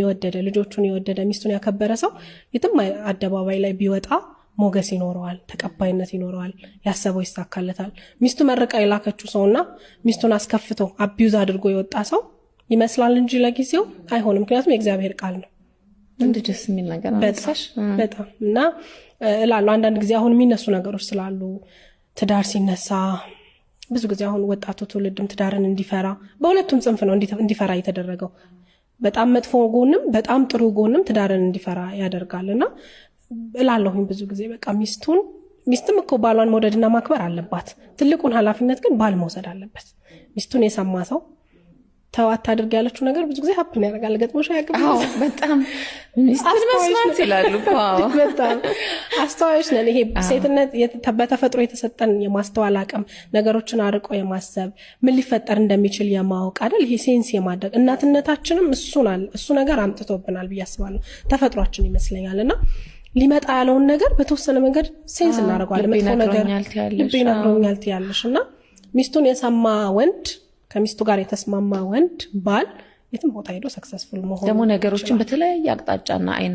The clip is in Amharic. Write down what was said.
የወደደ ልጆቹን የወደደ ሚስቱን ያከበረ ሰው የትም አደባባይ ላይ ቢወጣ ሞገስ ይኖረዋል፣ ተቀባይነት ይኖረዋል፣ ያሰበው ይሳካለታል። ሚስቱ መረቃ የላከችው ሰውና ሚስቱን አስከፍቶ አቢዩዝ አድርጎ የወጣ ሰው ይመስላል እንጂ ለጊዜው አይሆንም። ምክንያቱም የእግዚአብሔር ቃል ነው። እንደጀስ የሚል ነገር አነሳሽ በጣም እና እላለሁ አንዳንድ ጊዜ አሁን የሚነሱ ነገሮች ስላሉ ትዳር ሲነሳ ብዙ ጊዜ አሁን ወጣቱ ትውልድም ትዳርን እንዲፈራ በሁለቱም ጽንፍ ነው እንዲፈራ የተደረገው። በጣም መጥፎ ጎንም በጣም ጥሩ ጎንም ትዳርን እንዲፈራ ያደርጋልና እላለሁኝ ብዙ ጊዜ በቃ ሚስትም እኮ ባሏን መውደድና ማክበር አለባት። ትልቁን ኃላፊነት ግን ባል መውሰድ አለበት። ሚስቱን የሰማ ሰው ተዋት አድርግ ያለችው ነገር ብዙ ጊዜ ሀፕን ያደርጋል። ገጥሞሽ ያቀም በጣም ሚስትን መስማት ይላሉ። በጣም አስተዋዮች ነን። ይሄ ሴትነት በተፈጥሮ የተሰጠን የማስተዋል አቅም፣ ነገሮችን አርቆ የማሰብ ምን ሊፈጠር እንደሚችል የማወቅ አይደል? ይሄ ሴንስ የማድረግ እናትነታችንም እሱ ነገር አምጥቶብናል ብዬ አስባለሁ። ተፈጥሯችን ይመስለኛልና ሊመጣ ያለውን ነገር በተወሰነ መንገድ ሴንስ እናደርገዋለን። መጥፎ ነገር ልብ ይነግረኛል ትያለሽና ሚስቱን የሰማ ወንድ ከሚስቱ ጋር የተስማማ ወንድ ባል የትም ቦታ ሄዶ ሰክሰስፉል መሆን ደግሞ ነገሮችን በተለያየ አቅጣጫና አይን